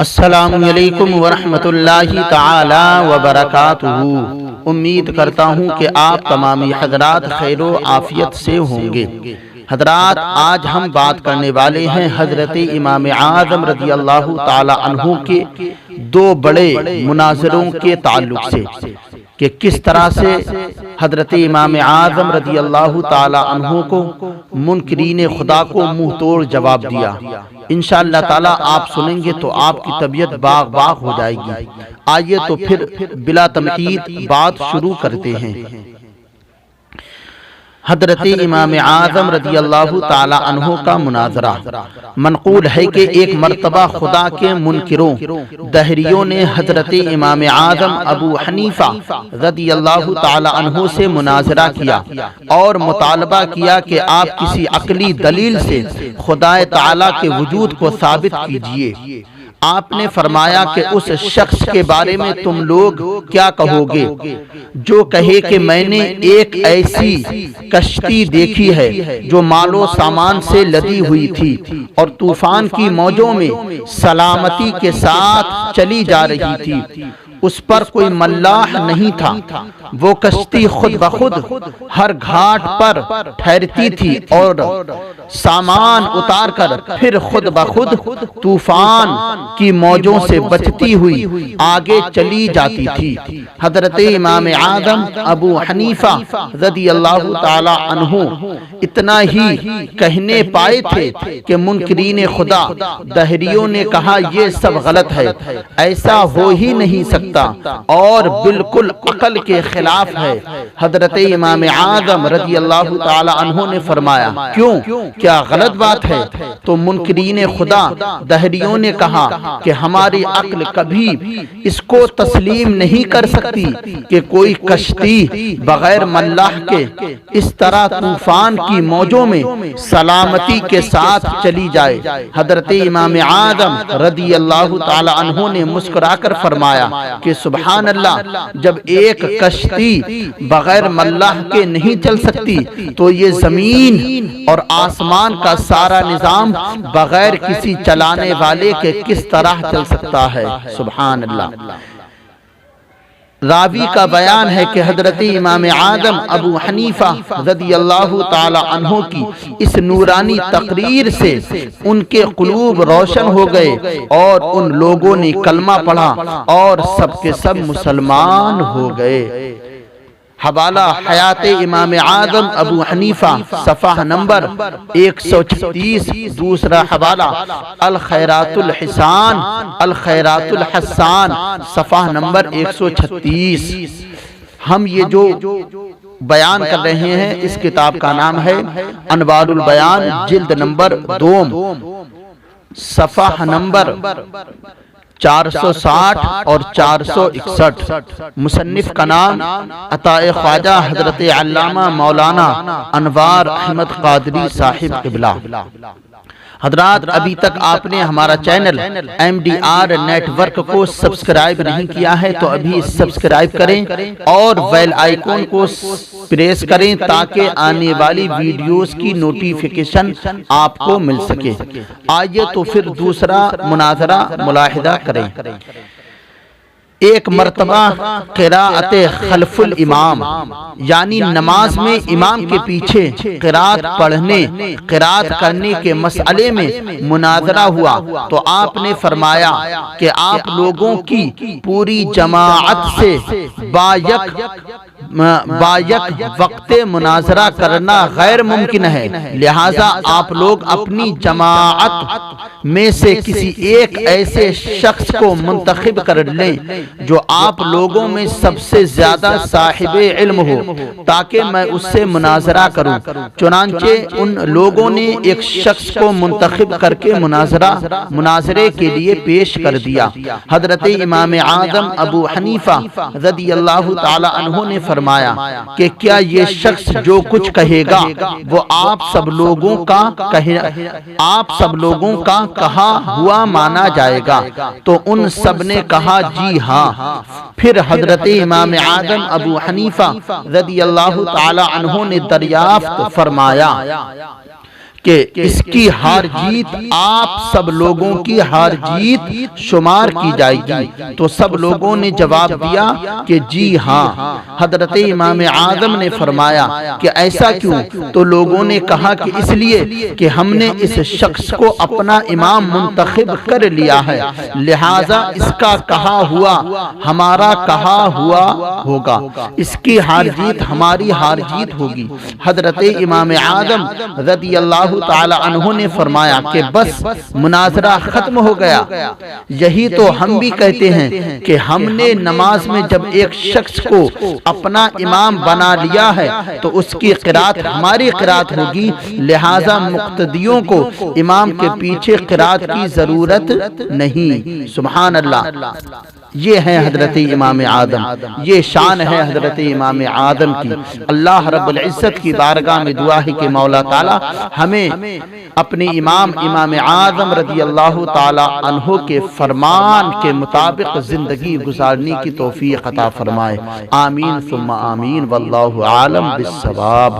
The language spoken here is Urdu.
السلام علیکم ورحمۃ اللہ تعالی وبرکاتہ۔ امید کرتا ہوں کہ آپ تمامی حضرات خیر و عافیت سے ہوں گے۔ حضرات، آج ہم بات کرنے والے ہیں حضرت امام اعظم رضی اللہ تعالی عنہ کے دو بڑے مناظروں کے تعلق سے کہ کس طرح سے حضرت امام اعظم رضی اللہ تعالی عنہ کو منکرین خدا کو منہ توڑ جواب دیا۔ انشاءاللہ تعالی آپ سنیں گے تو آپ کی طبیعت باغ باغ ہو جائے گی۔ آئیے تو پھر بلا تمہید بات شروع کرتے ہیں۔ حضرت امام اعظم رضی اللہ تعالی عنہ کا مناظرہ منقول ہے کہ ایک مرتبہ خدا کے منکروں دہریوں نے حضرت امام اعظم ابو حنیفہ رضی اللہ تعالی عنہ سے مناظرہ کیا اور مطالبہ کیا کہ آپ کسی عقلی دلیل سے خدا تعالی کے وجود کو ثابت کیجئے۔ آپ نے فرمایا کہ اس شخص کے بارے میں تم لوگ کیا کہو گے جو کہے کہ میں نے ایک ایسی کشتی دیکھی ہے جو مال و سامان سے لدی ہوئی تھی اور طوفان کی موجوں میں سلامتی کے ساتھ چلی جا رہی تھی، اس پر کوئی ملاح نہیں تھا، وہ کشتی خود بخود ہر گھاٹ پر ٹھہرتی تھی اور سامان اتار کر پھر خود بخود طوفان کی موجوں سے بچتی ہوئی آگے چلی جاتی تھی۔ حضرت امام اعظم ابو حنیفہ رضی اللہ تعالی عنہ اتنا ہی کہنے پائے تھے کہ منکرین خدا دہریوں نے کہا یہ سب غلط ہے، ایسا ہو ہی نہیں سکتا اور بالکل عقل کے خلاف ہے۔ حضرت امام اعظم رضی اللہ تعالی عنہ نے فرمایا کیوں، کیا غلط بات ہے؟ تو منکرین خدا دہریوں نے کہا کہ ہماری عقل کبھی اس کو تسلیم نہیں کر سکتی کہ کوئی کشتی بغیر ملاح کے اس طرح طوفان کی موجوں میں سلامتی کے ساتھ چلی جائے۔ حضرت امام اعظم رضی اللہ تعالی عنہ نے مسکرا کر فرمایا کہ سبحان اللہ، جب ایک کشتی بغیر ملاح کے نہیں چل سکتی تو یہ زمین اور آسمان کا سارا نظام بغیر کسی چلانے والے کے کس طرح چل سکتا ہے؟ سبحان اللہ۔ راوی کا بیان ہے کہ حضرت امام اعظم ابو حنیفہ رضی اللہ تعالی عنہ کی اس نورانی تقریر سے ان کے قلوب روشن ہو گئے اور ان لوگوں نے کلمہ پڑھا اور سب کے سب مسلمان ہو گئے۔ حوالہ حیات امام اعظم ابو حنیفہ صفحہ نمبر 136، دوسرا حوالہ الخیرات الحسان الخیرات الحسان صفحہ نمبر 136۔ ہم یہ جو بیان کر رہے ہیں اس کتاب کا نام ہے انوار البیان، جلد نمبر 2، صفحہ نمبر 460 اور 461۔ مصنف کا نام عطا خواجہ حضرت علامہ مولانا انوار احمد قادری صاحب قبلہ۔ حضرات، ابھی تک آپ نے ہمارا چینل MDR نیٹ ورک کو سبسکرائب نہیں کیا ہے تو ابھی سبسکرائب کریں اور بیل آئیکن کو پریس کریں تاکہ آنے والی ویڈیوز کی نوٹیفیکیشن آپ کو مل سکے۔ آئیے تو پھر دوسرا مناظرہ ملاحظہ کریں۔ ایک مرتبہ قراءت خلف الامام یعنی نماز میں امام کے پیچھے قراءت پڑھنے قراءت کرنے کے مسئلے میں مناظرہ ہوا تو آپ نے فرمایا کہ آپ لوگوں کی پوری جماعت سے بایک وقت مناظرہ کرنا غیر ممکن ہے، لہٰذا آپ لوگ اپنی جماعت میں سے کسی ایک ایسے شخص کو منتخب کر لیں جو آپ لوگوں میں سب سے زیادہ صاحب علم ہو تاکہ میں اس سے مناظرہ کروں۔ چنانچہ ان لوگوں نے ایک شخص کو منتخب کر کے مناظرے کے لیے پیش کر دیا۔ حضرت امام اعظم ابو حنیفہ رضی اللہ تعالی عنہ نے فرمایا کہ کیا یہ شخص جو کچھ کہے گا وہ آپ سب لوگوں کا کہا ہوا مانا جائے گا؟ تو ان سب نے کہا جی ہاں۔ پھر حضرت امام اعظم ابو حنیفہ رضی اللہ تعالی عنہ نے دریافت فرمایا کہ اس کی ہار جیت آپ سب لوگوں کی ہار جیت شمار کی جائے گی۔ تو سب لوگوں نے جواب دیا کہ جی ہاں۔ حضرت امام اعظم نے فرمایا کہ ایسا کیوں؟ تو لوگوں نے کہا کہ اس لیے کہ ہم نے اس شخص کو اپنا امام منتخب کر لیا ہے، لہٰذا اس کا کہا ہوا ہمارا کہا ہوا ہوگا، اس کی ہار جیت ہماری ہار جیت ہوگی۔ حضرت امام اعظم رضی اللہ تعالی عنہ نے فرمایا کہ بس مناظرہ ختم ہو گیا۔ یہی تو ہم بھی کہتے ہیں کہ ہم نے نماز میں جب ایک شخص کو اپنا امام بنا لیا ہے تو اس کی قرات ہماری قرات ہوگی، لہٰذا مقتدیوں کو امام کے پیچھے قرات کی ضرورت نہیں۔ سبحان اللہ، یہ ہے حضرت امام اعظم، یہ شان ہے حضرت امام اعظم کی۔ اللہ رب العزت کی بارگاہ میں دعا ہے کہ مولا تعالی ہمیں اپنے امام اعظم رضی اللہ تعالی عنہ کے فرمان کے مطابق زندگی گزارنے کی توفیق عطا فرمائے۔ آمین ثم آمین، واللہ عالم بالصواب۔